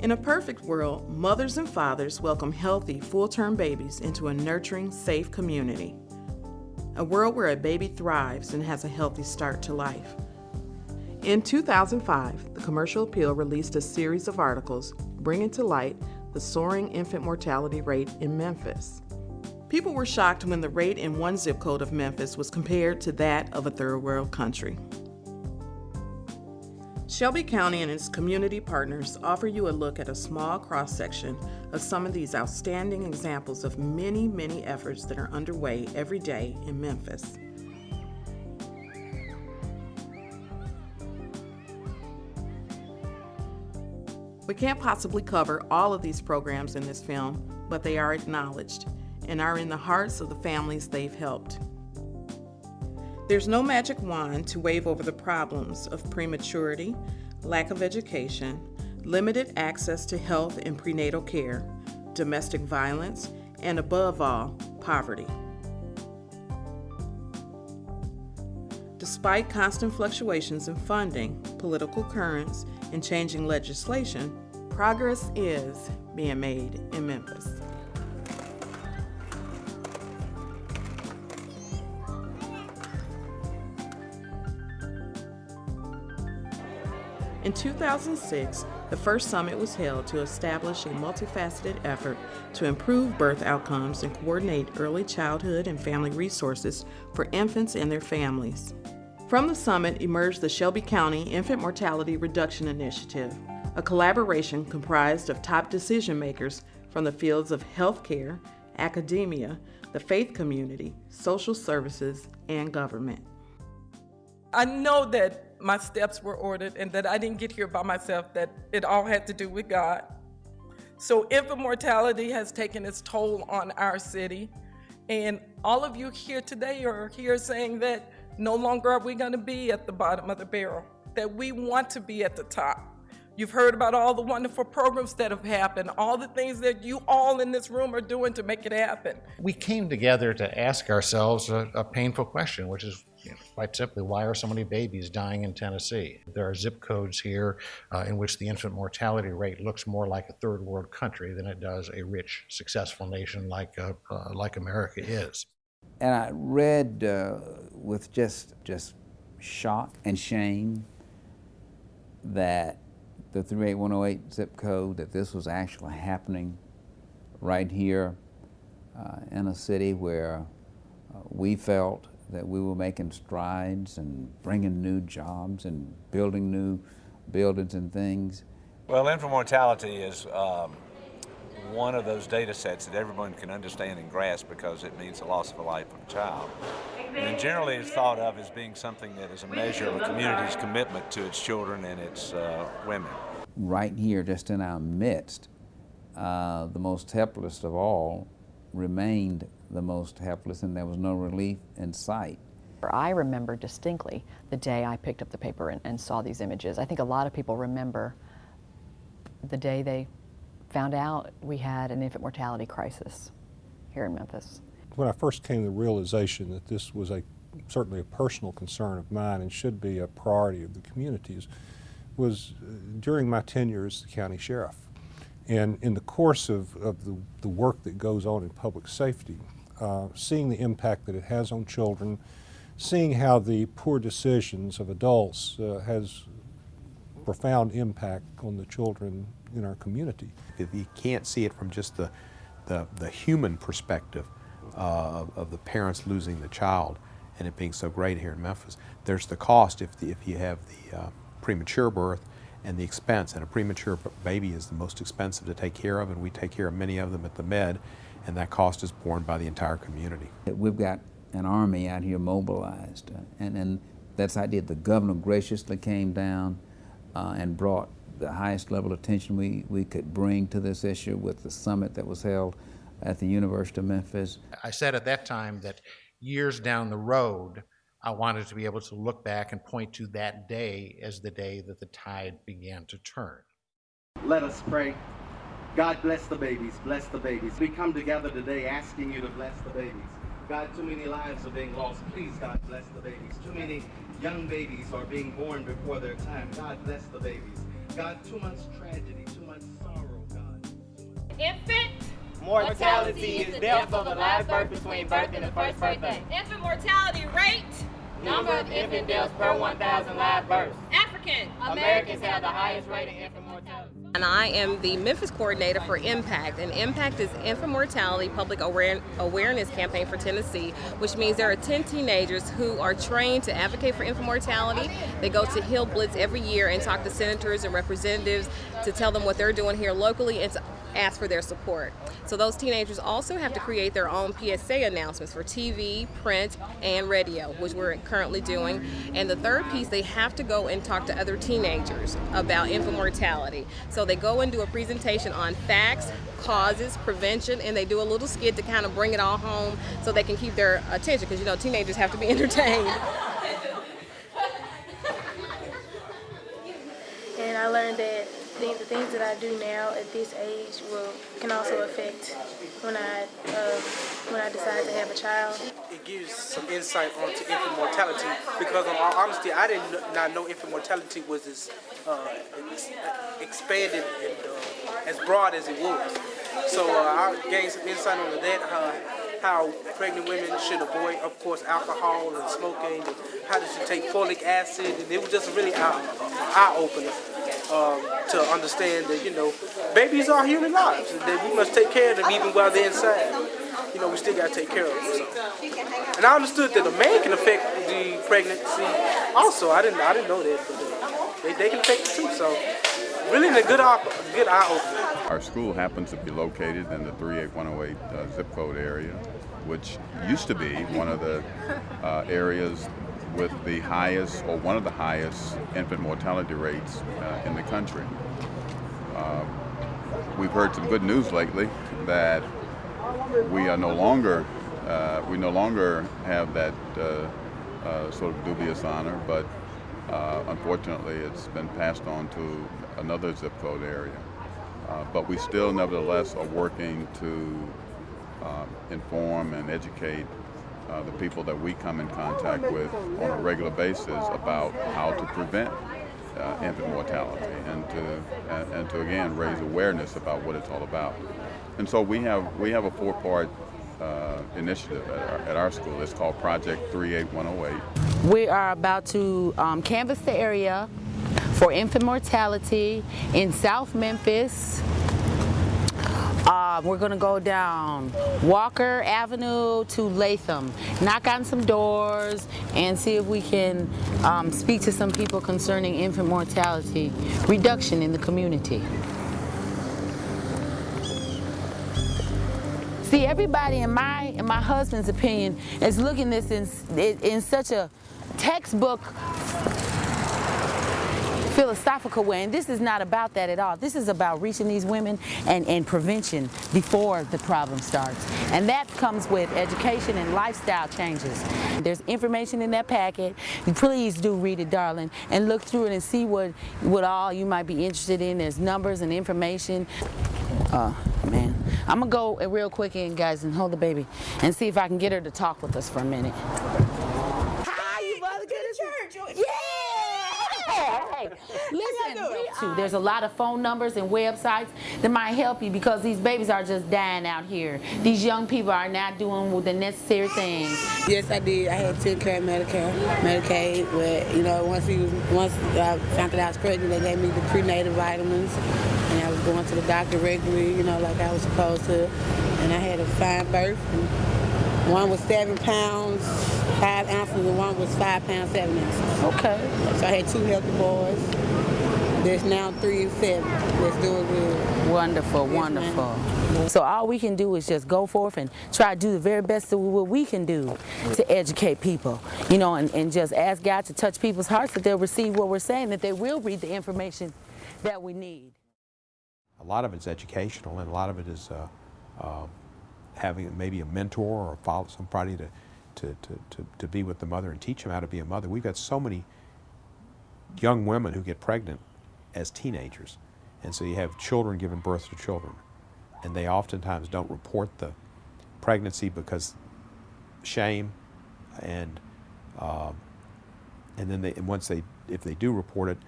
In a perfect world, mothers and fathers welcome healthy, full-term babies into a nurturing, safe community. A world where a baby thrives and has a healthy start to life. In 2005, the Commercial Appeal released a series of articles bringing to light the soaring infant mortality rate in Memphis. People were shocked when the rate in one zip code of Memphis was compared to that of a third world country. Shelby County and its community partners offer you a look at a small cross-section of some of these outstanding examples of many, many efforts that are underway every day in Memphis. We can't possibly cover all of these programs in this film, but they are acknowledged and are in the hearts of the families they've helped. There's no magic wand to wave over the problems of prematurity, lack of education, limited access to health and prenatal care, domestic violence, and above all, poverty. Despite constant fluctuations in funding, political currents, and changing legislation, progress is being made in Memphis. In 2006, the first summit was held to establish a multifaceted effort to improve birth outcomes and coordinate early childhood and family resources for infants and their families. From the summit emerged the Shelby County Infant Mortality Reduction Initiative, a collaboration comprised of top decision makers from the fields of healthcare, academia, the faith community, social services, and government. I know that my steps were ordered and that I didn't get here by myself, that it all had to do with God. So infant mortality has taken its toll on our city. And all of you here today are here saying that no longer are we going to be at the bottom of the barrel, that we want to be at the top. You've heard about all the wonderful programs that have happened, all the things that you all in this room are doing to make it happen. We came together to ask ourselves a painful question, which is, quite simply, why are so many babies dying in Tennessee? There are zip codes here in which the infant mortality rate looks more like a third world country than it does a rich, successful nation like America is. And I read with just shock and shame that the 38108 zip code, that this was actually happening right here in a city where we felt that we were making strides and bringing new jobs and building new buildings and things. Well, infant mortality is one of those data sets that everyone can understand and grasp because it means the loss of a life of a child. And generally it's thought of as being something that is a measure of a community's commitment to its children and its women. Right here, just in our midst, the most helpless of all remained the most helpless, and there was no relief in sight. I remember distinctly the day I picked up the paper and saw these images. I think a lot of people remember the day they found out we had an infant mortality crisis here in Memphis. When I first came to the realization that this was certainly a personal concern of mine and should be a priority of the communities was during my tenure as the county sheriff. And in the course of the work that goes on in public safety, seeing the impact that it has on children, seeing how the poor decisions of adults has profound impact on the children in our community. If you can't see it from just the human perspective of the parents losing the child and it being so great here in Memphis, there's the cost if you have the premature birth and the expense, and a premature baby is the most expensive to take care of, and we take care of many of them at the med, and that cost is borne by the entire community. We've got an army out here mobilized, and that's the idea. The governor graciously came down and brought the highest level of attention we could bring to this issue with the summit that was held at the University of Memphis. I said at that time that years down the road, I wanted to be able to look back and point to that day as the day that the tide began to turn. Let us pray. God bless the babies, bless the babies. We come together today asking you to bless the babies. God, too many lives are being lost. Please, God, bless the babies. Too many young babies are being born before their time. God, bless the babies. God, too much tragedy, too much sorrow. Infant mortality is death of a live birth between birth and the first birthday. Infant mortality rate. Number of infant deaths per 1,000 live births. African Americans have the highest rate of infant mortality. And I am the Memphis coordinator for IMPACT, and IMPACT is Infant Mortality Public Awareness Campaign for Tennessee, which means there are 10 teenagers who are trained to advocate for infant mortality. They go to Hill Blitz every year and talk to senators and representatives to tell them what they're doing here locally and to ask for their support. So those teenagers also have to create their own PSA announcements for TV, print, and radio, which we're currently doing. And the third piece, they have to go and talk to other teenagers about infant mortality. So they go and do a presentation on facts, causes, prevention, and they do a little skit to kind of bring it all home so they can keep their attention, because you know teenagers have to be entertained. And I learned that the things that I do now at this age can also affect when I decide to have a child. It gives some insight onto infant mortality, because in all honesty, I did not know infant mortality was as expanded and as broad as it was. So I gained some insight on that, how pregnant women should avoid, of course, alcohol and smoking, and how they should take folic acid, and it was just a really eye-opener to understand that, you know, babies are human lives, and that we must take care of them even while they're inside. You know, we still got to take care of them. So. And I understood that a man can affect the pregnancy also. I didn't know that, but they can affect it too. So really a good eye-opener. Our school happens to be located in the 38108 zip code area, which used to be one of the areas with the highest, or one of the highest, infant mortality rates in the country. We've heard some good news lately that we no longer have that sort of dubious honor, but unfortunately it's been passed on to another zip code area. But we still nevertheless are working to inform and educate the people that we come in contact with on a regular basis about how to prevent infant mortality, and to again raise awareness about what it's all about. And so we have a 4-part initiative at our school. It's called Project 38108. We are about to canvass the area for infant mortality in South Memphis. We're going to go down Walker Avenue to Latham, knock on some doors, and see if we can speak to some people concerning infant mortality reduction in the community. See, everybody, in my husband's opinion, is looking at this in such a textbook philosophical way, and this is not about that at all. This is about reaching these women and prevention before the problem starts. And that comes with education and lifestyle changes. There's information in that packet. Please do read it, darling, and look through it and see what all you might be interested in. There's numbers and information. Man, I'm gonna go real quick in, guys, and hold the baby and see if I can get her to talk with us for a minute. Hi, you mother, good to church. Yeah! Hey, listen, there's a lot of phone numbers and websites that might help you, because these babies are just dying out here. These young people are not doing the necessary things. Yes, I did. I had to take care of Medicaid. But you know, once I found that I was pregnant, they gave me the prenatal vitamins, and I was going to the doctor regularly, you know, like I was supposed to. And I had a fine birth. One was 7 pounds, 5 ounces, and one was 5 pounds, 7 ounces. Okay. So I had 2 healthy boys. There's now 3 and 7. That's doing good. Wonderful, yes, wonderful. Ma'am. So all we can do is just go forth and try to do the very best of what we can do to educate people, you know, and just ask God to touch people's hearts, that they'll receive what we're saying, that they will read the information that we need. A lot of it's educational, and a lot of it is having maybe a mentor or follow somebody to be with the mother and teach them how to be a mother. We've got so many young women who get pregnant as teenagers, and so you have children giving birth to children, and they oftentimes don't report the pregnancy because shame, and then if they do report it,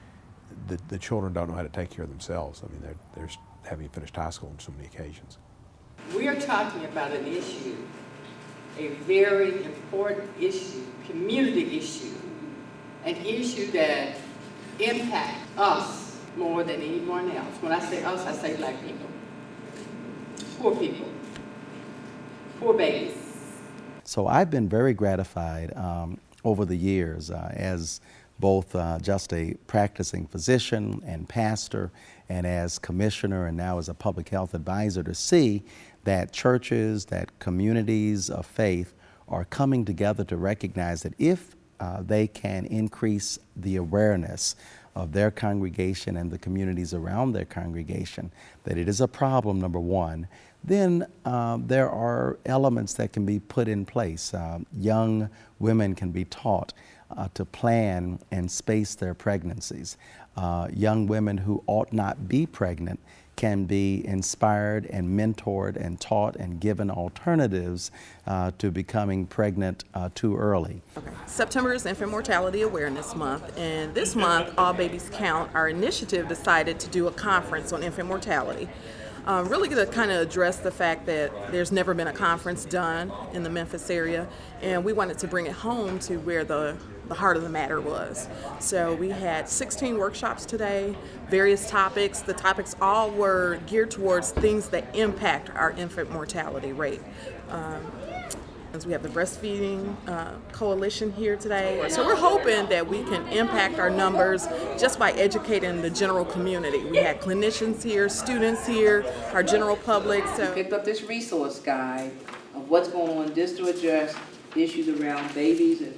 the children don't know how to take care of themselves. I mean, they're having finished high school on so many occasions. We are talking about an issue, a very important issue, community issue, an issue that impacts us more than anyone else. When I say us, I say black people, poor babies. So I've been very gratified over the years as both just a practicing physician and pastor, and as commissioner and now as a public health advisor, to see that churches, that communities of faith are coming together to recognize that if they can increase the awareness of their congregation and the communities around their congregation, that it is a problem, number one, then there are elements that can be put in place. Young women can be taught to plan and space their pregnancies. Young women who ought not be pregnant can be inspired and mentored and taught and given alternatives to becoming pregnant too early. September is Infant Mortality Awareness Month, and this month, All Babies Count, our initiative decided to do a conference on infant mortality. Really to kind of address the fact that there's never been a conference done in the Memphis area, and we wanted to bring it home to where the heart of the matter was. So we had 16 workshops today, various topics. The topics all were geared towards things that impact our infant mortality rate. As we have the Breastfeeding Coalition here today. So we're hoping that we can impact our numbers just by educating the general community. We had clinicians here, students here, our general public. So we picked up this resource guide of what's going on just to address issues around babies and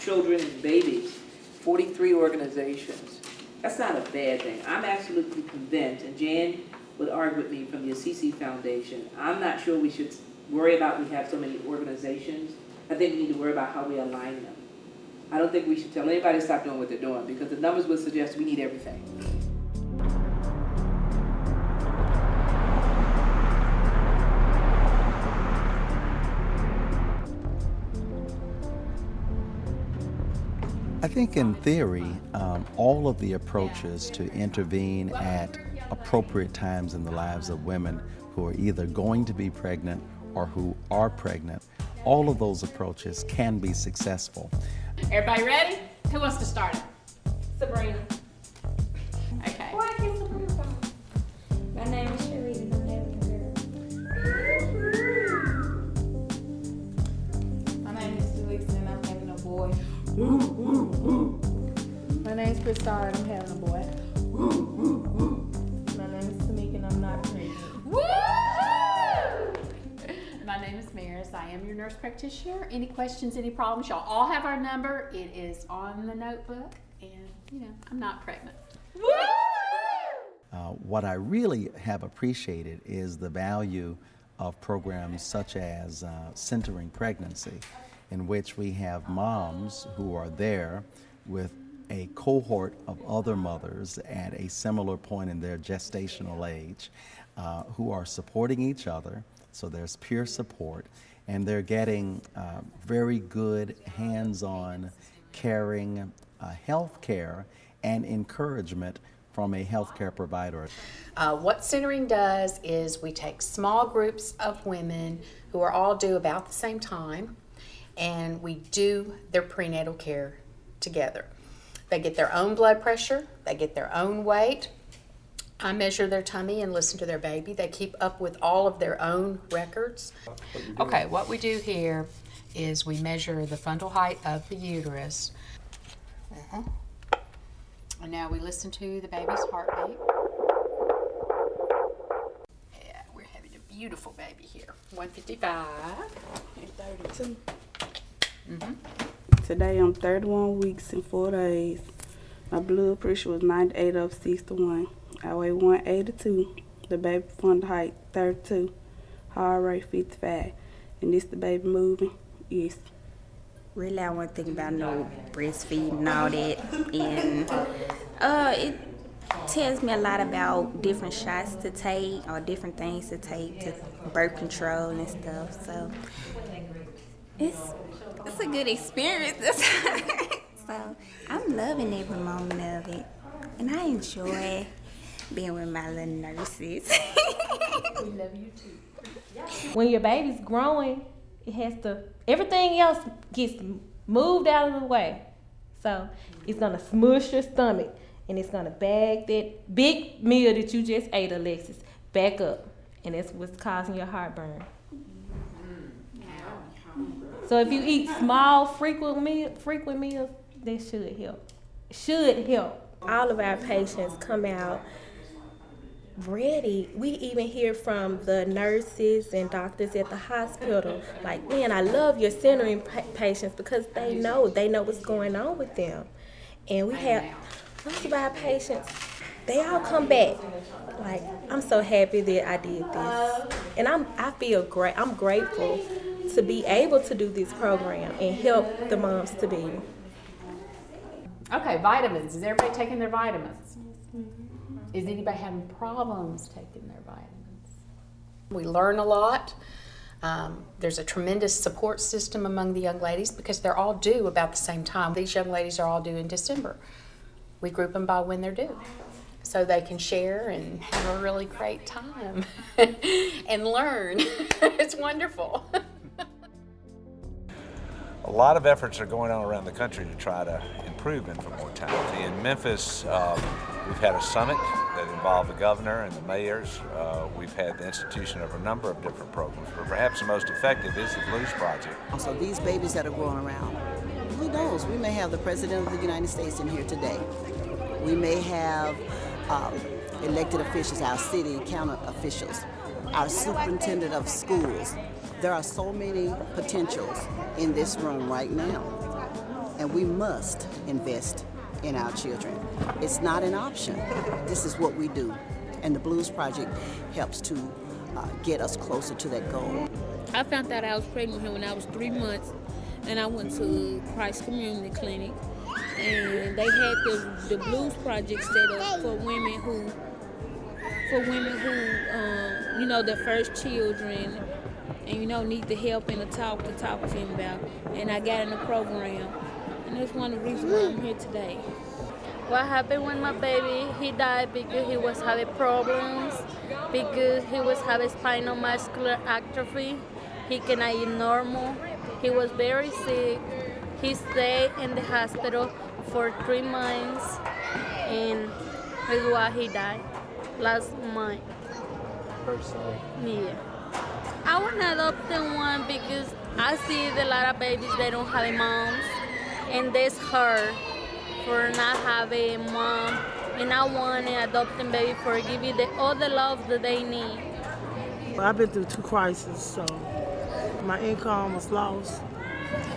children and babies. 43 organizations. That's not a bad thing. I'm absolutely convinced, and Jan would argue with me from the Assisi Foundation, I'm not sure we should worry about we have so many organizations. I think we need to worry about how we align them. I don't think we should tell anybody to stop doing what they're doing, because the numbers would suggest we need everything. I think in theory, all of the approaches to intervene at appropriate times in the lives of women who are either going to be pregnant or who are pregnant, all of those approaches can be successful. Everybody ready? Who wants to start it? Sabrina. Okay. Why can't Sabrina start? My name is Sherry and I'm having a girl. My name is Felix and I'm having a boy. My name is Krista and I'm having a boy. My name is Tamika and I'm not pregnant. My name is Maris. I am your nurse practitioner. Any questions, any problems? Y'all all have our number. It is on the notebook, and I'm not pregnant. What I really have appreciated is the value of programs such as Centering Pregnancy, in which we have moms who are there with a cohort of other mothers at a similar point in their gestational age who are supporting each other. So there's peer support, and they're getting very good hands-on, caring health care and encouragement from a healthcare provider. What Centering does is we take small groups of women who are all due about the same time, and we do their prenatal care together. They get their own blood pressure, they get their own weight. I measure their tummy and listen to their baby. They keep up with all of their own records. Okay, what we do here is we measure the fundal height of the uterus. And now we listen to the baby's heartbeat. Yeah, we're having a beautiful baby here. 155 and 32. Today I'm 31 weeks and 4 days. My blood pressure was 98/61. I weigh 182. The baby fundal height 32. Heart rate 55. And this the baby moving? Yes. Really, I want to think about no breastfeeding and all that. And it tells me a lot about different shots to take or different things to take to birth control and stuff. So it's a good experience. So I'm loving every moment of it. And I enjoy being with my little nurses. We love you too. When your baby's growing, it has to, everything else gets moved out of the way. So it's gonna smush your stomach and it's gonna bag that big meal that you just ate, Alexis, back up. And that's what's causing your heartburn. So if you eat small, frequent meals, that should help. Should help. All of our patients come out ready. We even hear from the nurses and doctors at the hospital, like, man, I love your centering patients because they know what's going on with them. And we have most of our patients, they all come back. Like, I'm so happy that I did this. And I feel great. I'm grateful to be able to do this program and help the moms to be. Okay, vitamins. Is everybody taking their vitamins? Is anybody having problems taking their vitamins? We learn a lot. There's a tremendous support system among the young ladies because they're all due about the same time. These young ladies are all due in December. We group them by when they're due so they can share and have a really great time and learn. It's wonderful. A lot of efforts are going on around the country to try to improve infant mortality. In Memphis, we've had a summit that involved the governor and the mayors. We've had the institution of a number of different programs, but perhaps the most effective is the Blues Project. So these babies that are growing around, who knows? We may have the President of the United States in here today. We may have elected officials, our city county officials, our superintendent of schools. There are so many potentials in this room right now, and we must invest in our children. It's not an option. This is what we do, and the Blues Project helps to get us closer to that goal. I found out I was pregnant when I was 3 months, and I went to Christ Community Clinic, and they had the Blues Project set up for women who, their first children, and need the help and the talk to them about. And I got in the program, and that's one of the reasons why I'm here today. What happened when my baby, he died because he was having problems, because he was having spinal muscular atrophy. He cannot eat normal. He was very sick. He stayed in the hospital for 3 months, and that's why he died last month. Yeah. I want to adopt one because I see a lot of babies, they don't have moms, and that's hard for not having a mom. And I want to adopt a baby for give you all the love that they need. I've been through 2 crises, so my income was lost.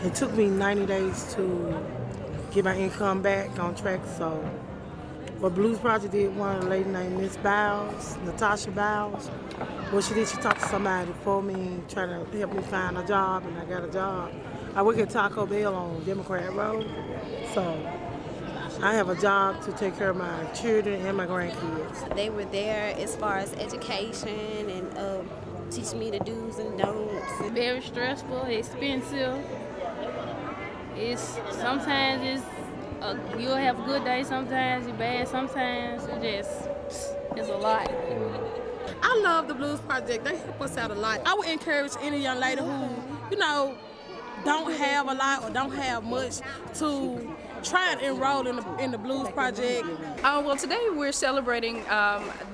It took me 90 days to get my income back on track, so what Blues Project did, one lady named Miss Bowles, Natasha Bowles, what she did, she talked to somebody for me, trying to help me find a job, and I got a job. I work at Taco Bell on Democrat Road, so I have a job to take care of my children and my grandkids. They were there as far as education and teaching me the do's and don'ts. Very stressful, expensive. Sometimes you'll have a good day, sometimes you're bad, sometimes it's a lot. I love the Blues Project. They help us out a lot. I would encourage any young lady who, don't have a lot or don't have much to try and enroll in the Blues Project. Well, today we're celebrating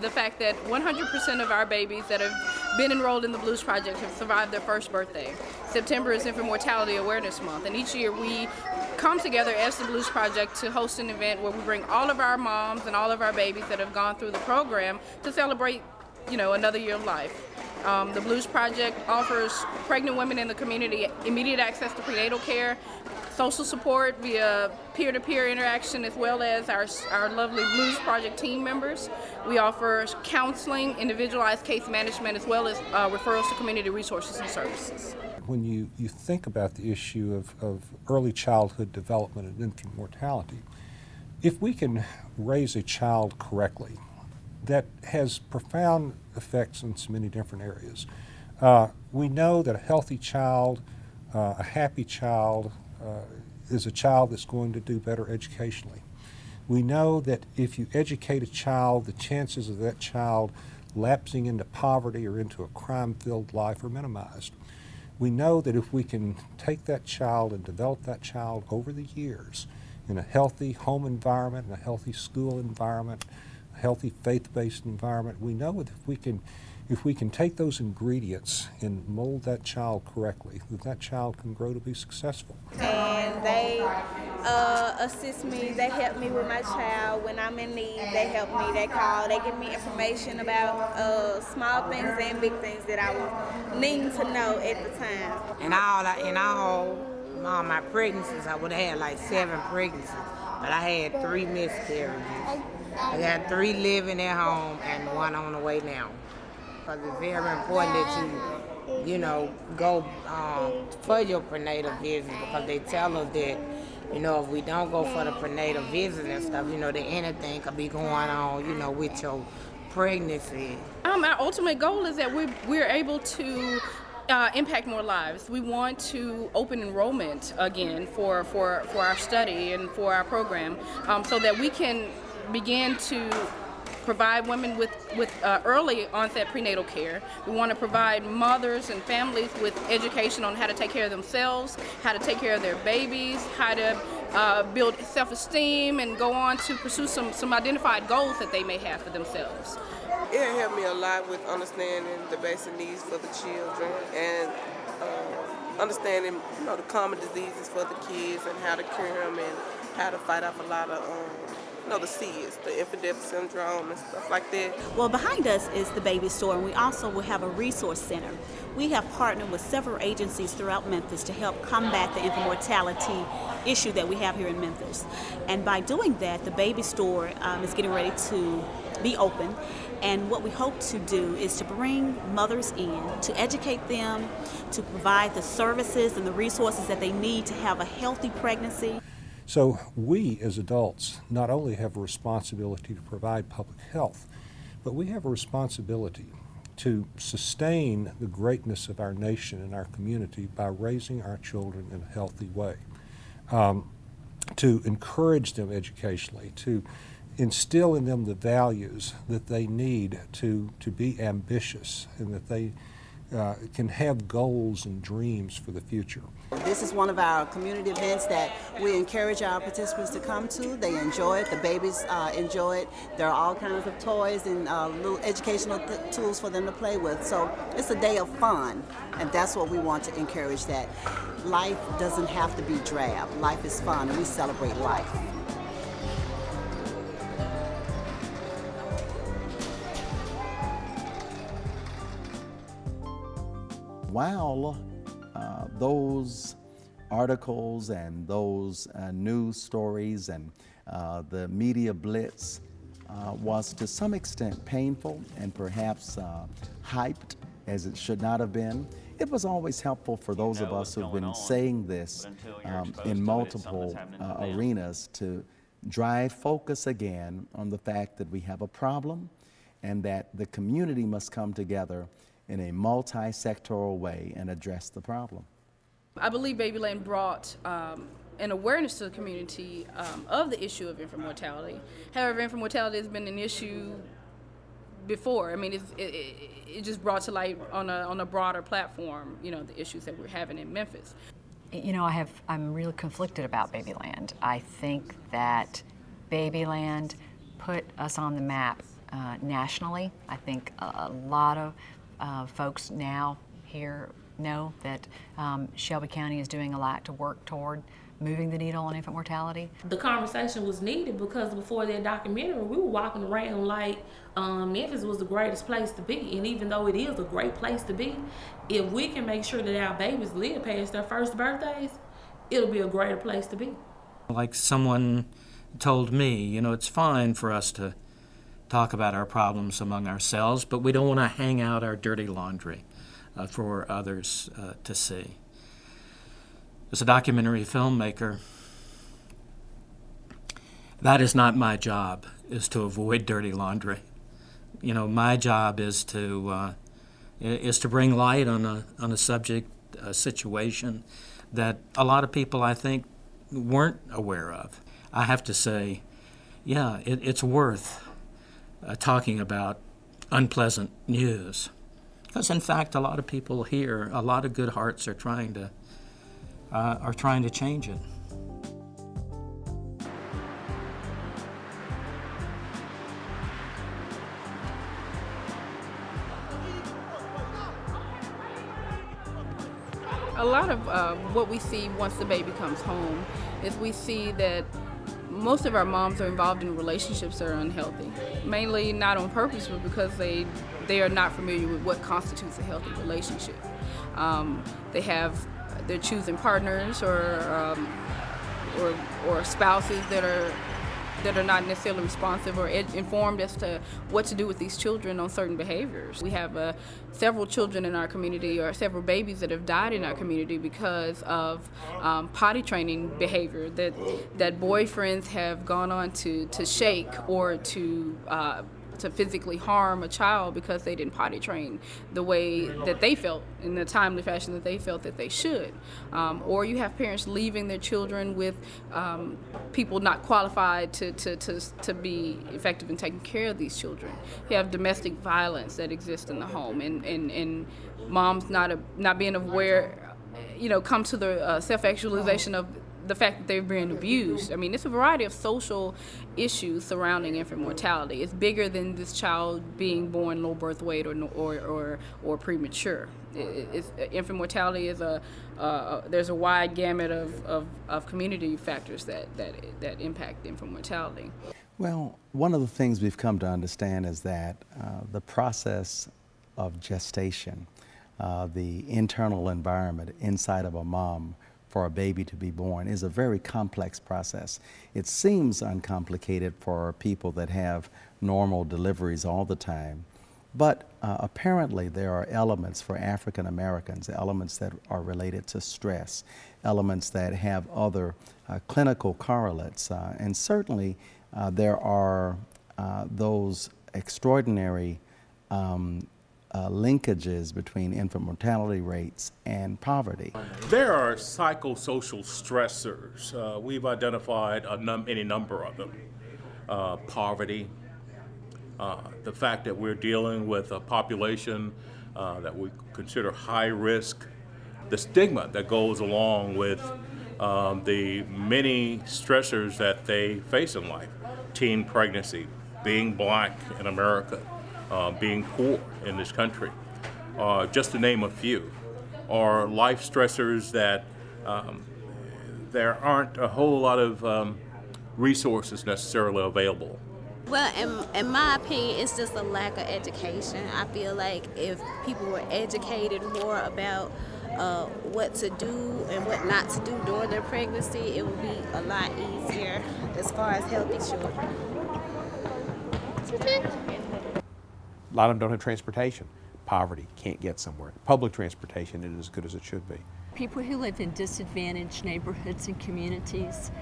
the fact that 100% of our babies that have been enrolled in the Blues Project have survived their first birthday. September is Infant Mortality Awareness Month, and each year we come together as the Blues Project to host an event where we bring all of our moms and all of our babies that have gone through the program to celebrate, another year of life. The Blues Project offers pregnant women in the community immediate access to prenatal care, social support via peer-to-peer interaction, as well as our lovely Blues Project team members. We offer counseling, individualized case management, as well as referrals to community resources and services. When you think about the issue of early childhood development and infant mortality, if we can raise a child correctly, that has profound effects in so many different areas. We know that a healthy child, a happy child, is a child that's going to do better educationally. We know that if you educate a child, the chances of that child lapsing into poverty or into a crime-filled life are minimized. We know that if we can take that child and develop that child over the years in a healthy home environment, in a healthy school environment, a healthy faith-based environment, we know that if we can take those ingredients and mold that child correctly, that child can grow to be successful. And they assist me, they help me with my child. When I'm in need, they help me, they call, they give me information about small things and big things that I was needing to know at the time. In all my pregnancies, I would have had like 7 pregnancies, but I had 3 miscarriages. I got 3 living at home and 1 on the way now. Because it's very important that you go for your prenatal visits, because they tell us that, if we don't go for the prenatal visits and stuff, that anything could be going on, with your pregnancy. Our ultimate goal is that we're able to impact more lives. We want to open enrollment again for our study and for our program, so that we can begin to provide women with early onset prenatal care. We want to provide mothers and families with education on how to take care of themselves, how to take care of their babies, how to build self-esteem and go on to pursue some identified goals that they may have for themselves. It helped me a lot with understanding the basic needs for the children and understanding the common diseases for the kids and how to cure them and how to fight off a lot of the SIDS, the infant death syndrome and stuff like that. Well, behind us is the baby store, and we also will have a resource center. We have partnered with several agencies throughout Memphis to help combat the infant mortality issue that we have here in Memphis. And by doing that, the baby store is getting ready to be open. And what we hope to do is to bring mothers in, to educate them, to provide the services and the resources that they need to have a healthy pregnancy. So we as adults not only have a responsibility to provide public health, but we have a responsibility to sustain the greatness of our nation and our community by raising our children in a healthy way, to encourage them educationally, to instill in them the values that they need to be ambitious and that they can have goals and dreams for the future. This is one of our community events that we encourage our participants to come to. They enjoy it. The babies enjoy it. There are all kinds of toys and little educational tools for them to play with. So it's a day of fun, and that's what we want to encourage, that life doesn't have to be drab. Life is fun, and we celebrate life. While those articles and those news stories and the media blitz was to some extent painful and perhaps hyped as it should not have been, it was always helpful for those of us who've been saying this in multiple arenas to drive focus again on the fact that we have a problem and that the community must come together in a multi-sectoral way and address the problem. I believe Babyland brought an awareness to the community of the issue of infant mortality. However, infant mortality has been an issue before. I mean, it just brought to light on a broader platform, the issues that we're having in Memphis. I'm really conflicted about Babyland. I think that Babyland put us on the map nationally. I think a lot of folks now here know that Shelby County is doing a lot to work toward moving the needle on infant mortality. The conversation was needed because before that documentary, we were walking around like Memphis was the greatest place to be. And even though it is a great place to be, if we can make sure that our babies live past their first birthdays, it'll be a greater place to be. Like someone told me, it's fine for us to talk about our problems among ourselves, but we don't want to hang out our dirty laundry for others to see. As a documentary filmmaker, that is not my job, is to avoid dirty laundry. My job is to bring light on a subject, a situation that a lot of people, I think, weren't aware of. I have to say, yeah, it's worth talking about unpleasant news. Because in fact, a lot of people here, a lot of good hearts are trying to change it. A lot of what we see once the baby comes home is we see that most of our moms are involved in relationships that are unhealthy, mainly not on purpose, but because they are not familiar with what constitutes a healthy relationship. They're choosing partners or spouses that are not necessarily responsive or informed as to what to do with these children on certain behaviors. We have several children in our community, or several babies that have died in our community because of potty training behavior that boyfriends have gone on to shake or to physically harm a child because they didn't potty train the way that they felt, in the timely fashion that they felt that they should. Or you have parents leaving their children with people not qualified to be effective in taking care of these children. You have domestic violence that exists in the home, and moms not being aware, come to the self-actualization of the fact that they're being abused. I mean, it's a variety of social issues surrounding infant mortality. It's bigger than this child being born low birth weight or premature. Infant mortality is there's a wide gamut of community factors that impact infant mortality. Well, one of the things we've come to understand is that the process of gestation, the internal environment inside of a mom for a baby to be born, is a very complex process. It seems uncomplicated for people that have normal deliveries all the time, but apparently there are elements for African Americans, elements that are related to stress, elements that have other clinical correlates, and certainly there are those extraordinary linkages between infant mortality rates and poverty. There are psychosocial stressors. We've identified any number of them. Poverty, the fact that we're dealing with a population that we consider high risk, the stigma that goes along with the many stressors that they face in life, teen pregnancy, being black in America, being poor in this country, just to name a few, or life stressors that there aren't a whole lot of resources necessarily available. Well, in my opinion, it's just a lack of education. I feel like if people were educated more about what to do and what not to do during their pregnancy, it would be a lot easier as far as healthy children. A lot of them don't have transportation. Poverty, can't get somewhere. Public transportation isn't as good as it should be. People who live in disadvantaged neighborhoods and communities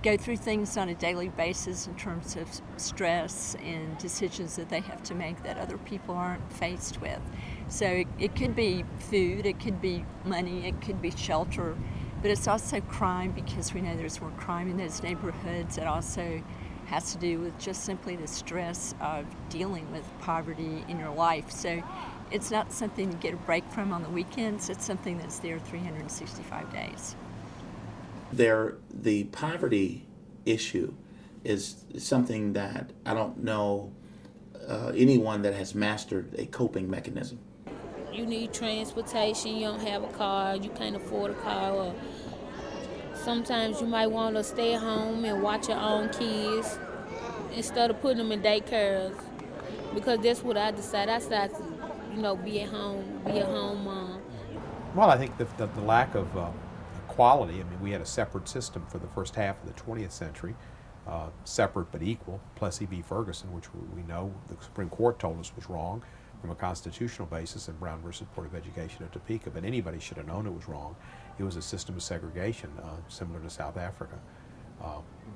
go through things on a daily basis in terms of stress and decisions that they have to make that other people aren't faced with. So it could be food, it could be money, it could be shelter, but it's also crime, because we know there's more crime in those neighborhoods. It also has to do with just simply the stress of dealing with poverty in your life. So it's not something to get a break from on the weekends, it's something that's there 365 days. The poverty issue is something that I don't know anyone that has mastered a coping mechanism. You need transportation, you don't have a car, you can't afford a car, or sometimes you might want to stay home and watch your own kids instead of putting them in daycares, because that's what I decided. I decided to, be a home mom. Well, I think the lack of equality, I mean, we had a separate system for the first half of the 20th century, separate but equal, Plessy v. Ferguson, which we know the Supreme Court told us was wrong from a constitutional basis, in Brown versus Board of Education of Topeka, but anybody should have known it was wrong. It was a system of segregation, similar to South Africa.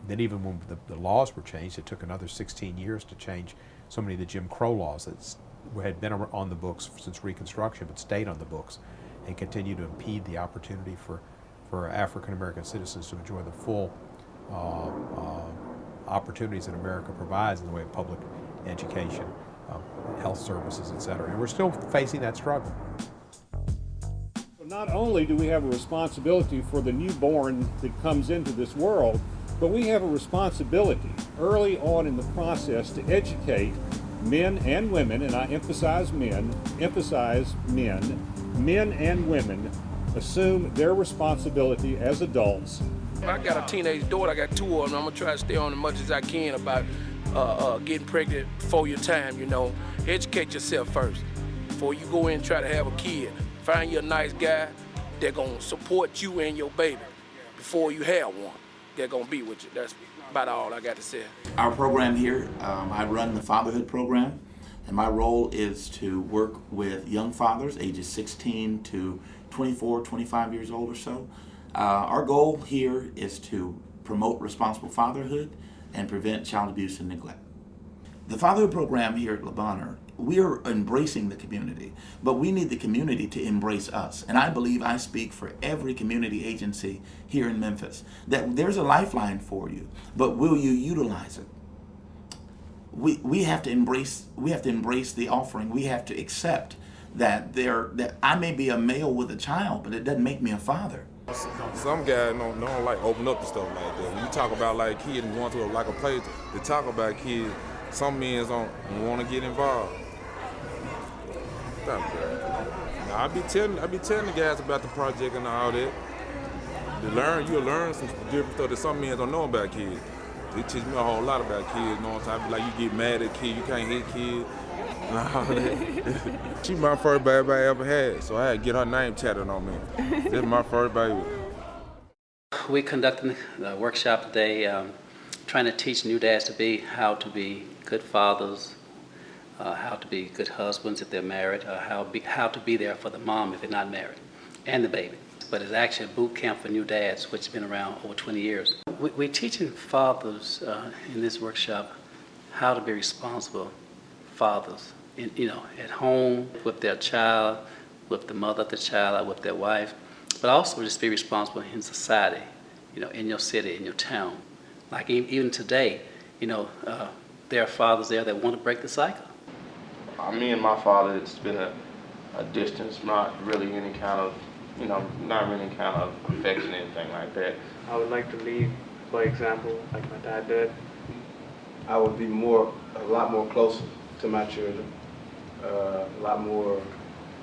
Then even when the laws were changed, it took another 16 years to change so many of the Jim Crow laws that had been on the books since Reconstruction, but stayed on the books and continue to impede the opportunity for African American citizens to enjoy the full opportunities that America provides in the way of public education, health services, et cetera. And we're still facing that struggle. Not only do we have a responsibility for the newborn that comes into this world, but we have a responsibility early on in the process to educate men and women, and I emphasize men and women assume their responsibility as adults. I got a teenage daughter, I got 2 of them. I'm gonna try to stay on as much as I can about getting pregnant before your time, you know. Educate yourself first before you go in and try to have a kid. Find you a nice guy that's gonna support you and your baby before you have one. They're gonna be with you. That's about all I got to say. Our program here, I run the fatherhood program, and my role is to work with young fathers ages 16 to 24, 25 years old or so. Our goal here is to promote responsible fatherhood and prevent child abuse and neglect. The fatherhood program here at Le Bonheur, we are embracing the community, but we need the community to embrace us. And I believe I speak for every community agency here in Memphis, that there's a lifeline for you, but will you utilize it? We have to embrace the offering. We have to accept that I may be a male with a child, but it doesn't make me a father. Some guys don't like open up and stuff like that. When you talk about like kids and going to a place to talk about kids, some men don't want to get involved. Stop that. Now, I be telling the guys about the project and all that. You'll learn some different stuff that some men don't know about kids. They teach me a whole lot about kids. You know what I'm saying? Like you get mad at kids, you can't hit kids. And all that. She my first baby I ever had, so I had to get her name tatted on me. This is my first baby. We conducted a workshop today trying to teach new dads how to be good fathers, how to be good husbands if they're married, how to be there for the mom if they're not married, and the baby. But it's actually a boot camp for new dads, which has been around over 20 years. We're teaching fathers in this workshop how to be responsible fathers, at home with their child, with the mother of the child, with their wife, but also just be responsible in society, in your city, in your town. Like even today, there are fathers there that want to break the cycle. Me and my father, it's been a distance, not really any kind of, affection, anything like that. I would like to lead by example, like my dad did. I would be a lot more closer to my children, a lot more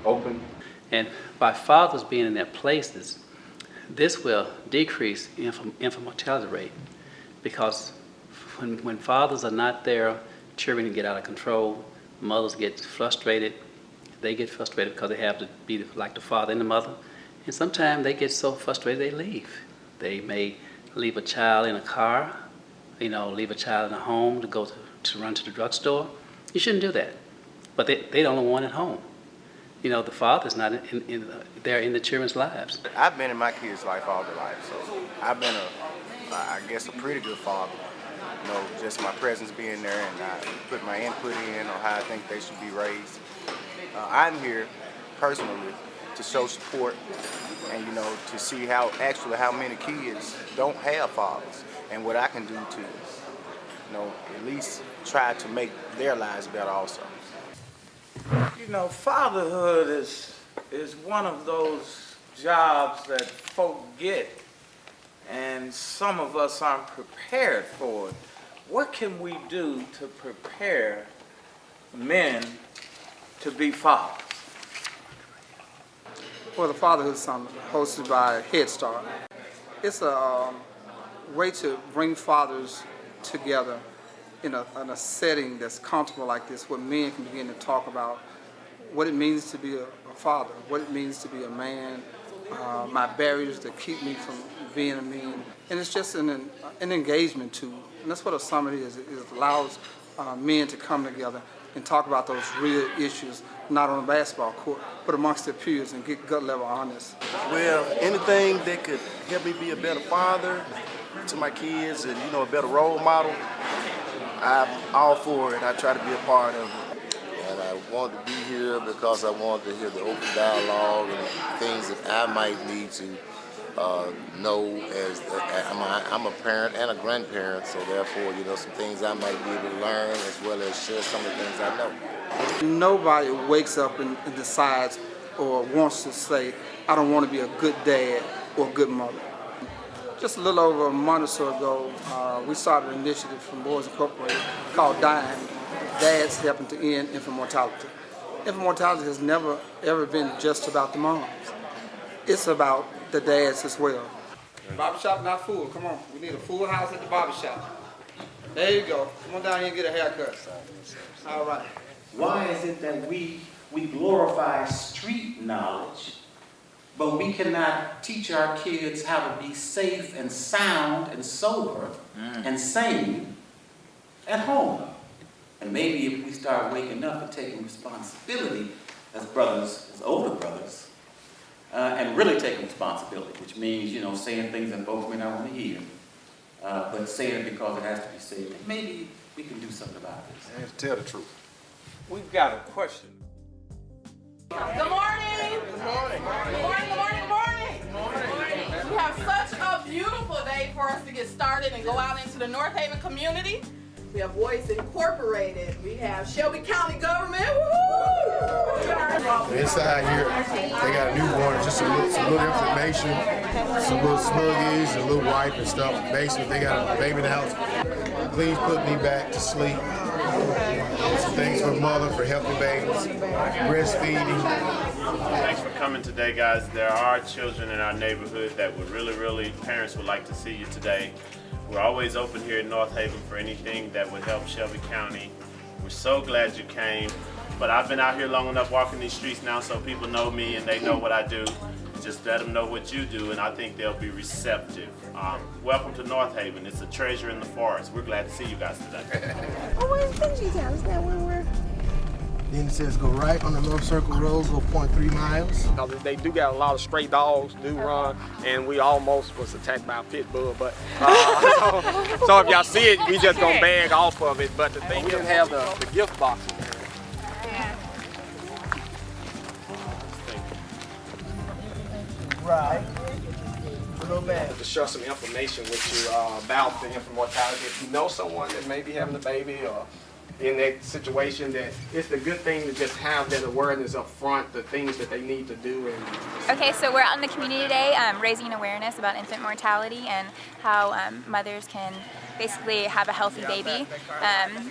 open. And by fathers being in their places, this will decrease infant mortality rate, because when fathers are not there, children get out of control, mothers get frustrated. They get frustrated because they have to be like the father and the mother. And sometimes they get so frustrated they leave. They may leave a child in a car, leave a child in a home to go to run to the drugstore. You shouldn't do that. But they don't want it home. The father's not there in the children's lives. I've been in my kids' life all their life, so I've been I guess a pretty good father. Just my presence being there, and I put my input in on how I think they should be raised. I'm here personally to show support and to see how many kids don't have fathers, and what I can do to at least try to make their lives better also. Fatherhood is one of those jobs that folk get, and some of us aren't prepared for it. What can we do to prepare men to be fathers? Well, the Fatherhood Summit, hosted by Head Start. It's a way to bring fathers together in a setting that's comfortable like this, where men can begin to talk about what it means to be a father, what it means to be a man, my barriers that keep me from being a man. And it's just an engagement tool. And that's what a summit is. It allows men to come together and talk about those real issues, not on a basketball court, but amongst their peers, and get gut level honest. Well, anything that could help me be a better father to my kids and, a better role model, I'm all for it. I try to be a part of it. And I want to be here because I want to hear the open dialogue and things that I might need to know as I'm a parent and a grandparent, so therefore, some things I might be able to learn as well as share some of the things I know. Nobody wakes up and decides or wants to say, I don't want to be a good dad or a good mother. Just a little over a month or so ago, we started an initiative from Boys Incorporated called DIME, Dads Helping to End Infant Mortality. Infant mortality has never, ever been just about the moms. It's about the dads as well. Barbershop not full. Come on. We need a full house at the barbershop. There you go. Come on down here and get a haircut. All right. Why is it that we glorify street knowledge, but we cannot teach our kids how to be safe and sound and sober and sane at home? And maybe if we start waking up and taking responsibility as brothers, as older brothers, and really taking responsibility, which means, saying things that folks may not want to hear, but saying it because it has to be said. Maybe we can do something about this. And tell the truth. We've got a question. Good morning. Good morning. Good morning. Good morning. Good morning. We have such a beautiful day for us to get started and go out into the North Haven community. We have Boys Incorporated. We have Shelby County government. Woo-hoo! Inside here, they got a newborn, just some little information, some little Snuggies, a little wipe and stuff. Basically, they got a baby in the house. Please put me back to sleep. Some things for mother, for healthy babies, breastfeeding. Thanks for coming today, guys. There are children in our neighborhood that would really, parents would like to see you today. We're always open here in North Haven for anything that would help Shelby County. We're so glad you came. But I've been out here long enough walking these streets now so people know me and they know what I do. Just let them know what you do and I think they'll be receptive. Welcome to North Haven. It's a treasure in the forest. We're glad to see you guys today. Oh, where's Benji Town? Is that where we're? Then it says go right on the North Circle Road, go 0.3 miles. They do got a lot of stray dogs, do run, and we almost was attacked by a pit bull. But so if y'all see it, we just gonna bag off of it. But the thing, we didn't have the gift boxes. Right. To share some information with you about the infant mortality. If you know someone that may be having a baby or in that situation, that it's a good thing to just have that awareness up front, the things that they need to do. Okay, so we're out in the community today raising awareness about infant mortality and how mothers can basically have a healthy baby,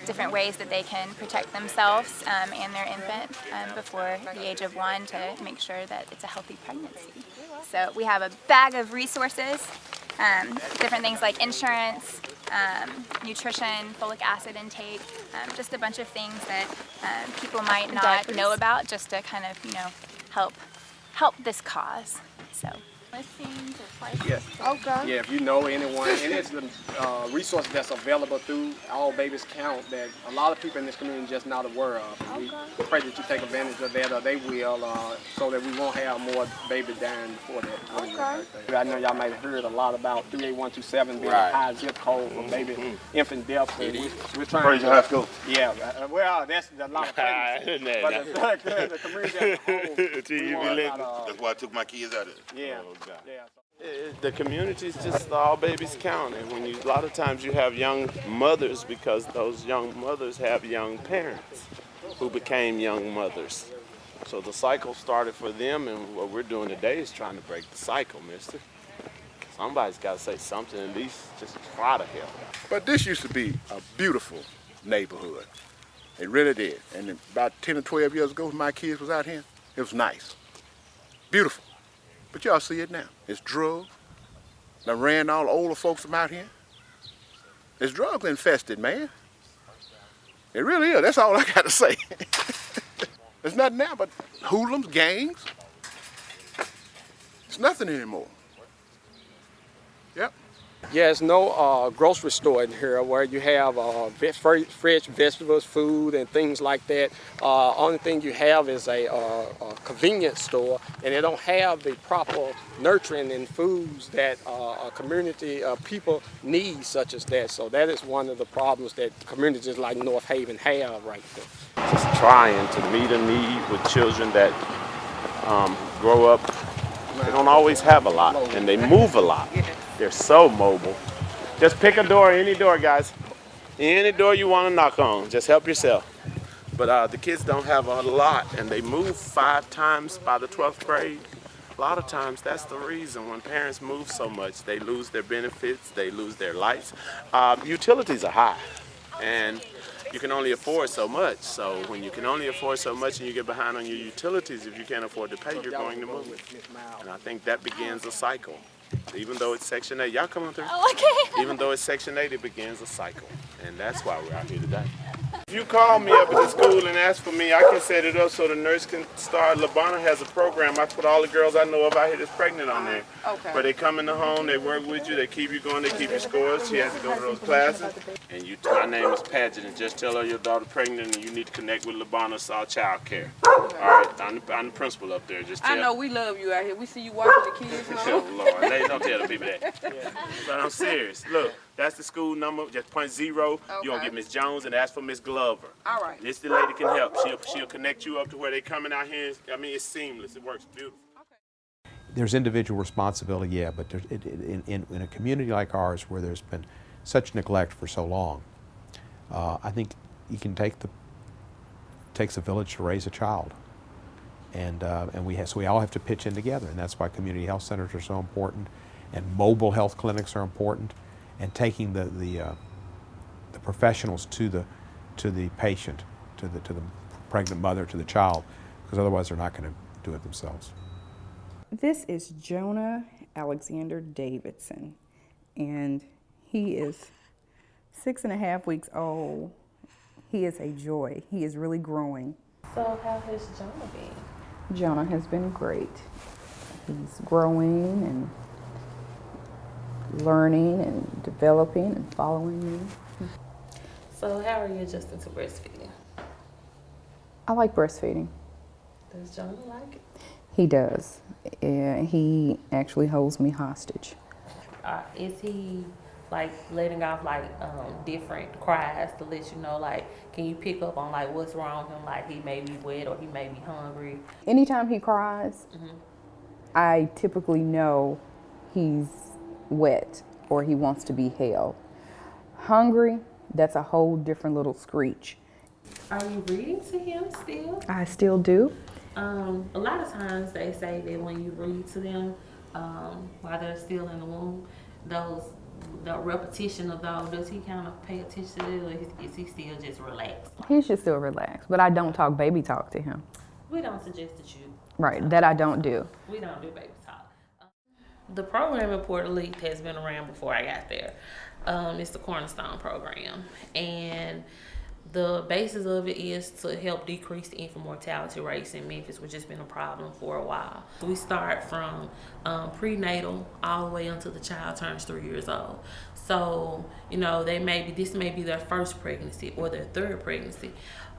different ways that they can protect themselves and their infant before the age of 1 to make sure that it's a healthy pregnancy. So we have a bag of resources, different things like insurance, nutrition, folic acid intake, just a bunch of things that people might not know about, just to kind of, help this cause. So. Yeah. Okay. Yeah, if you know anyone, and it's the resource that's available through All Babies Count that a lot of people in this community just not aware of. And we pray that you take advantage of that, or they will, so that we won't have more babies dying before that. Okay. I know y'all might have heard a lot about 38127 being a high zip code for baby infant deaths. We're trying Praise to high school. Yeah, well, that's a lot of pregnancies. But the community as a whole. That's why I took my kids out of it. Yeah. The community's just All Babies Count, and when a lot of times you have young mothers because those young mothers have young parents who became young mothers. So the cycle started for them, and what we're doing today is trying to break the cycle, mister. Somebody's got to say something, at least just try to help. But this used to be a beautiful neighborhood. It really did. And about 10 or 12 years ago, when my kids was out here, it was nice. Beautiful. But y'all see it now. It's drugs. They ran all the older folks from out here. It's drugs infested, man. It really is. That's all I got to say. There's nothing now but hoodlums, gangs. It's nothing anymore. Yep. Yeah, there's no grocery store in here where you have fresh vegetables, food, and things like that. Only thing you have is a convenience store, and they don't have the proper nurturing and foods that a community of people need, such as that. So that is one of the problems that communities like North Haven have right there. Just trying to meet a need with children that grow up They don't always have a lot, and they move a lot. They're so mobile. Just pick a door, any door, guys. Any door you want to knock on, just help yourself. But the kids don't have a lot, and they move 5 times by the 12th grade. A lot of times, that's the reason when parents move so much. They lose their benefits, they lose their lights. Utilities are high, and you can only afford so much. So when you can only afford so much and you get behind on your utilities, if you can't afford to pay, you're going to move. And I think that begins a cycle. Even though it's Section 8, y'all come on through. Oh, okay. Even though it's Section 8, it begins a cycle. And that's why we're out here today. If you call me up at the school and ask for me, I can set it up so the nurse can start. Labana has a program. I put all the girls I know of out here that's pregnant on there. Okay. Where they come in the home, they work with you, they keep you going, they keep your scores. She has to go to those classes. And my name is Paget, and just tell her your daughter pregnant and you need to connect with Labana Saw Child Care. All right, I'm the principal up there. Just tell I know we love you out here. We see you walking the kids home. Oh, Lord, don't tell the people that. But I'm serious. Look, that's the school number. Just point 0. Okay. You're going to get Miss Jones and ask for Miss Glover. All right. This the lady can help. She'll connect you up to where they coming out here. I mean, it's seamless. It works beautiful. There's individual responsibility, yeah, but in a community like ours where there's been such neglect for so long, I think you can takes a village to raise a child, and so we all have to pitch in together, and that's why community health centers are so important, and mobile health clinics are important, and taking the professionals to the patient, to the pregnant mother, to the child, because otherwise they're not going to do it themselves. This is Jonah Alexander Davidson, and he is 6.5 weeks old. He is a joy. He is really growing. So how has Jonah been? Jonah has been great. He's growing and learning and developing and following me. So how are you adjusting to breastfeeding? I like breastfeeding. Does Jonah like it? He does. He actually holds me hostage. Is he like letting off like different cries to let you know, like, can you pick up on like what's wrong with him? Like he may be wet or he may be hungry. Anytime he cries, I typically know he's wet or he wants to be held. Hungry, that's a whole different little screech. Are you reading to him still? I still do. A lot of times they say that when you read to them while they're still in the womb, the repetition of those, does he kind of pay attention to it, or is he still just relaxed? He's just still relaxed, but I don't talk baby talk to him. We don't suggest that you. Right, that I don't do. We don't do baby talk. The program in Port Elite has been around before I got there. It's the Cornerstone program, and the basis of it is to help decrease the infant mortality rates in Memphis, which has been a problem for a while. We start from prenatal all the way until the child turns 3 years old. So, you know, this may be their first pregnancy or their third pregnancy.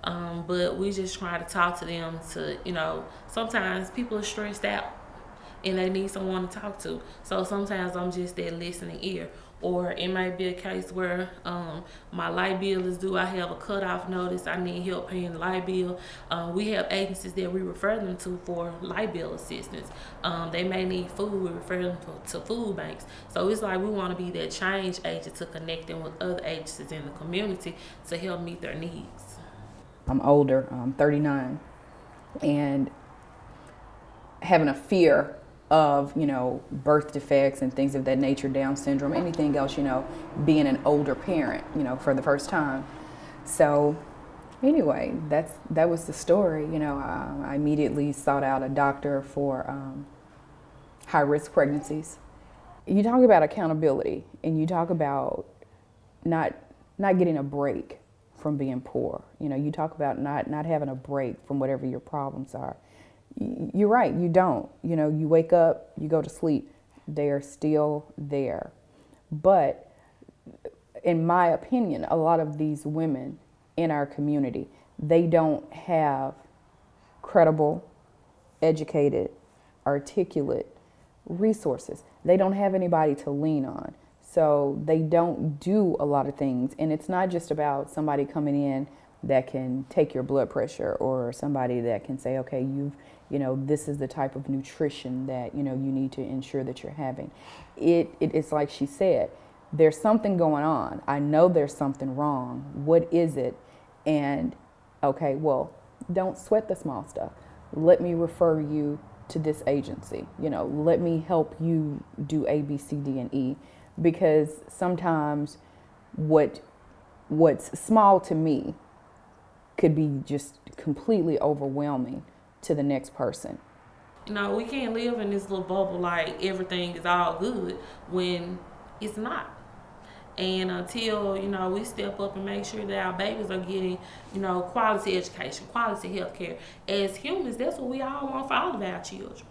But we just try to talk to them to, you know, sometimes people are stressed out and they need someone to talk to. So sometimes I'm just that listening ear. Or it might be a case where my light bill is due. I have a cutoff notice. I need help paying the light bill. We have agencies that we refer them to for light bill assistance. They may need food. We refer them to food banks. So it's like we want to be that change agent to connect them with other agencies in the community to help meet their needs. I'm older, I'm 39, and having a fear of, you know, birth defects and things of that nature, Down syndrome, anything else, you know, being an older parent, you know, for the first time. So anyway, that was the story. You know, I immediately sought out a doctor for high-risk pregnancies. You talk about accountability, and you talk about not getting a break from being poor. You know, you talk about not having a break from whatever your problems are. You're right, you don't. You know, you wake up, you go to sleep, they're still there. But in my opinion, a lot of these women in our community, they don't have credible, educated, articulate resources. They don't have anybody to lean on. So they don't do a lot of things. And it's not just about somebody coming in that can take your blood pressure, or somebody that can say, okay, you know, this is the type of nutrition that, you know, you need to ensure that you're having. It's like she said, there's something going on. I know there's something wrong. What is it? And okay, well, don't sweat the small stuff. Let me refer you to this agency. You know, let me help you do A, B, C, D, and E. Because sometimes what's small to me could be just completely overwhelming to the next person. You know, we can't live in this little bubble like everything is all good when it's not. And until, you know, we step up and make sure that our babies are getting, you know, quality education, quality health care. As humans, that's what we all want for all of our children.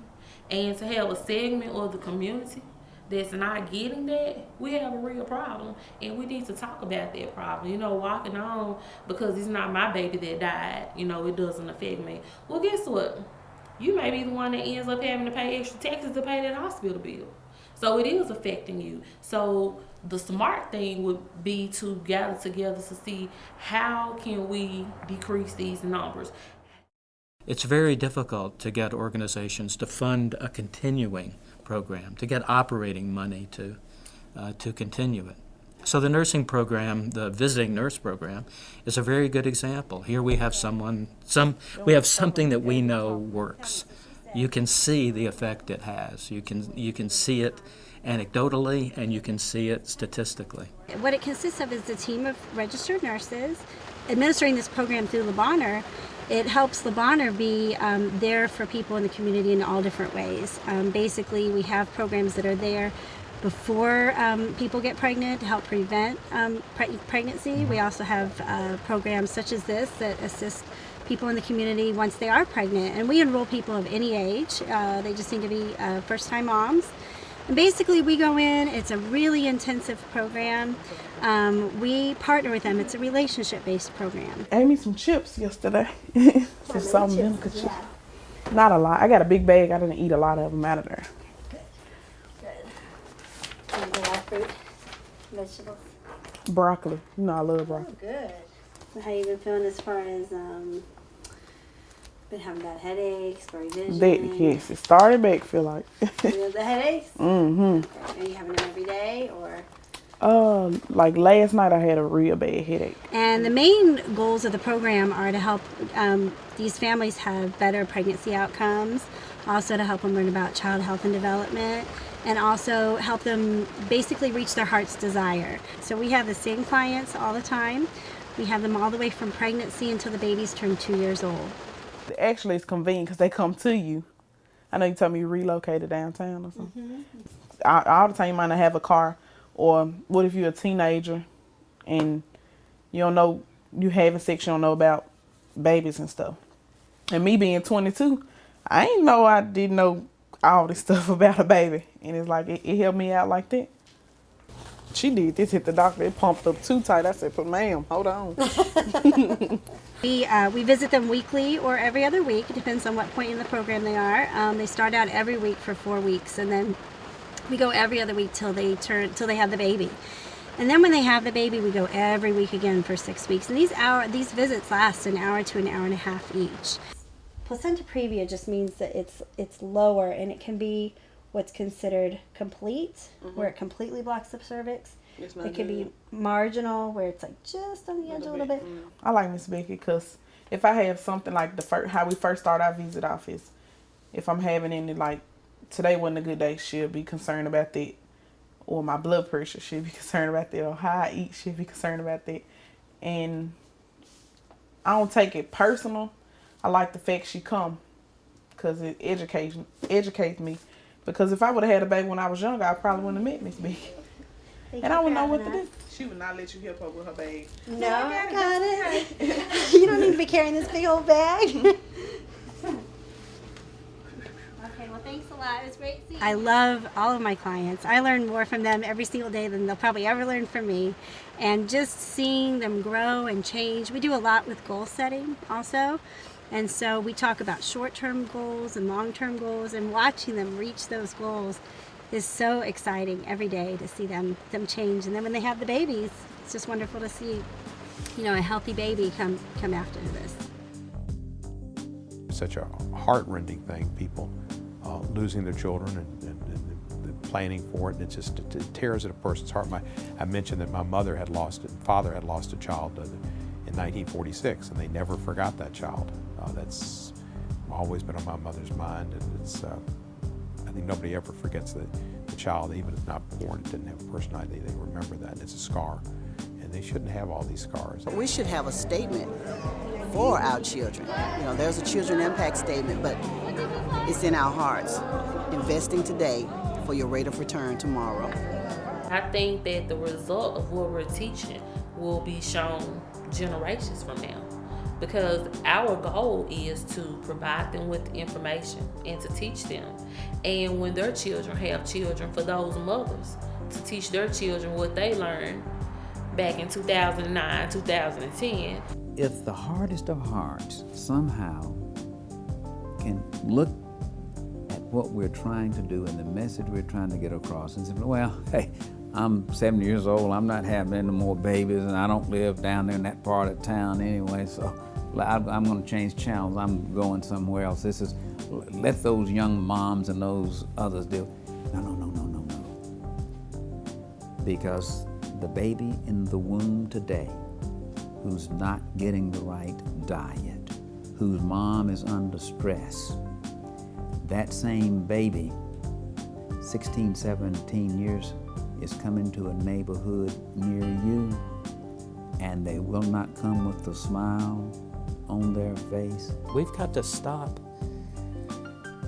And to have a segment of the community that's not getting that, we have a real problem. And we need to talk about that problem. You know, walking on because it's not my baby that died, you know, it doesn't affect me. Well, guess what? You may be the one that ends up having to pay extra taxes to pay that hospital bill. So it is affecting you. So the smart thing would be to gather together to see how can we decrease these numbers. It's very difficult to get organizations to fund a continuing program, to get operating money to continue it. So the nursing program, the visiting nurse program, is a very good example. Here we have something that we know works. You can see the effect it has. You can see it anecdotally, and you can see it statistically. What it consists of is a team of registered nurses administering this program through Le Bonheur. It helps Le Bonheur be there for people in the community in all different ways. Basically, we have programs that are there before people get pregnant to help prevent pregnancy. We also have programs such as this that assist people in the community once they are pregnant. And we enroll people of any age. They just need to be first-time moms. And basically, we go in, it's a really intensive program. We partner with them. It's a relationship-based program. I ate me some chips yesterday. Some salt and vinegar chips. Not a lot. I got a big bag. I didn't eat a lot of them out of there. Good. And a lot of fruit, vegetables. Broccoli. You know I love broccoli. Oh, good. So how you been feeling as far as been having bad headaches, blurry vision? Yes, it started back, feel like. You know the headaches? Mm-hmm. Okay. Are you having them every day or? Like last night I had a real bad headache. And the main goals of the program are to help these families have better pregnancy outcomes, also to help them learn about child health and development, and also help them basically reach their heart's desire. So we have the same clients all the time. We have them all the way from pregnancy until the babies turn 2 years old. Actually, it's convenient because they come to you. I know you told me you relocated downtown or something. All the time you might not have a car. Or what if you're a teenager and you don't know, you having sex, you don't know about babies and stuff. And me being 22, I didn't know all this stuff about a baby. And it's like, it helped me out like that. She did this, hit the doctor, it pumped up too tight. I said, but ma'am, hold on. We visit them weekly or every other week. It depends on what point in the program they are. They start out every week for 4 weeks, and then we go every other week till they have the baby. And then when they have the baby, we go every week again for 6 weeks. And these visits last an hour to an hour and a half each. Placenta previa just means that it's lower, and it can be what's considered complete, where it completely blocks the cervix. It can be marginal, where it's like just on the edge a little bit. I like Miss Becky because if I have something like how we first start our visit off is, if I'm having any, like today wasn't a good day, she'll be concerned about that. Or my blood pressure, she'll be concerned about that. Or how I eat, she'll be concerned about that. And I don't take it personal. I like the fact she come because it educates me. Because if I would have had a baby when I was younger, I probably wouldn't have met Miss Becky. And I wouldn't know what to do. She would not let you help her with her bag. No, I got it. You don't need to be carrying this big old bag. Okay, well, thanks a lot. It was great seeing you. I love all of my clients. I learn more from them every single day than they'll probably ever learn from me. And just seeing them grow and change. We do a lot with goal setting also. And so we talk about short-term goals and long-term goals, and watching them reach those goals is so exciting every day to see them change. And then when they have the babies, it's just wonderful to see, a healthy baby come after this. such a heart-rending thing, people losing their children and planning for it, and it tears at a person's heart. I mentioned that my father had lost a child in 1946, and they never forgot that child. That's always been on my mother's mind, and it's I think nobody ever forgets the child, even if not born, it didn't have a personality. They remember that, and it's a scar, and they shouldn't have all these scars. We should have a statement for our children. You know, there's a children impact statement, but it's in our hearts. Investing today for your rate of return tomorrow. I think that the result of what we're teaching will be shown generations from now, because our goal is to provide them with the information and to teach them. And when their children have children, for those mothers to teach their children what they learned back in 2009, 2010. If the hardest of hearts somehow can look at what we're trying to do and the message we're trying to get across and say, well, hey, I'm 70 years old, I'm not having any more babies, and I don't live down there in that part of town anyway, so I'm going to change channels, I'm going somewhere else. Let those young moms and those others do. No. Because the baby in the womb today who's not getting the right diet, whose mom is under stress, that same baby, 16, 17 years, is coming to a neighborhood near you, and they will not come with a smile on their face. We've got to stop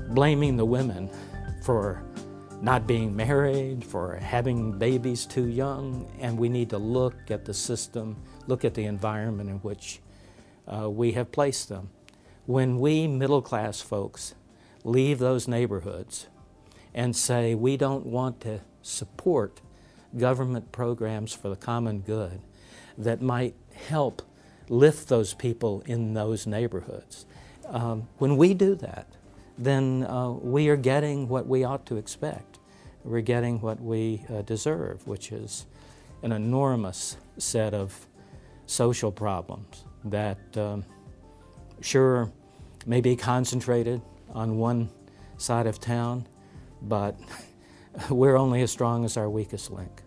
blaming the women for not being married, for having babies too young, and we need to look at the system, look at the environment in which we have placed them. When we middle-class folks leave those neighborhoods and say we don't want to support government programs for the common good that might help lift those people in those neighborhoods, when we do that, then we are getting what we ought to expect. We're getting what we deserve, which is an enormous set of social problems that sure may be concentrated on one side of town, but we're only as strong as our weakest link.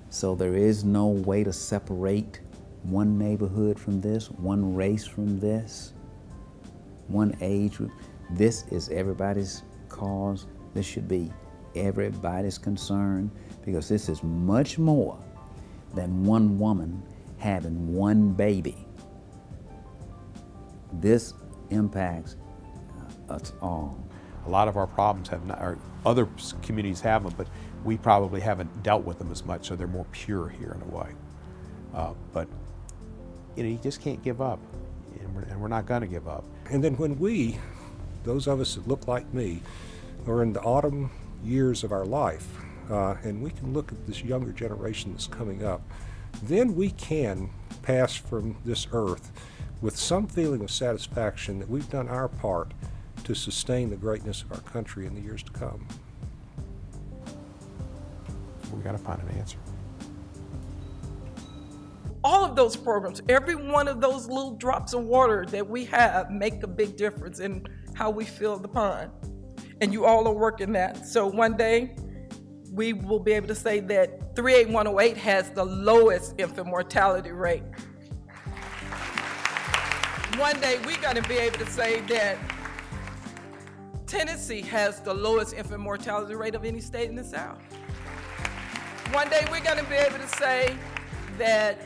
So there is no way to separate one neighborhood from this, one race from this, one age. This is everybody's cause. This should be everybody's concern, because this is much more than one woman having one baby. This impacts us all. A lot of our problems have not, or other communities have them, but we probably haven't dealt with them as much, so they're more pure here in a way. But you just can't give up, and we're not going to give up. And then when we, those of us that look like me, are in the autumn years of our life, and we can look at this younger generation that's coming up, then we can pass from this earth with some feeling of satisfaction that we've done our part to sustain the greatness of our country in the years to come. We've got to find an answer. All of those programs, every one of those little drops of water that we have make a big difference in how we fill the pond. And you all are working that. So one day, we will be able to say that 38108 has the lowest infant mortality rate. One day, we're going to be able to say that Tennessee has the lowest infant mortality rate of any state in the South. One day, we're going to be able to say that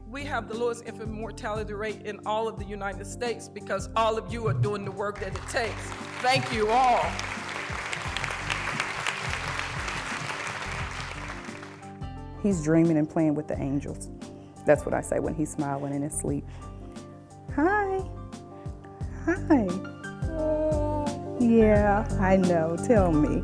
we have the lowest infant mortality rate in all of the United States, because all of you are doing the work that it takes. Thank you all. He's dreaming and playing with the angels. That's what I say when he's smiling in his sleep. Hi. Hi. Yeah, I know. Tell me.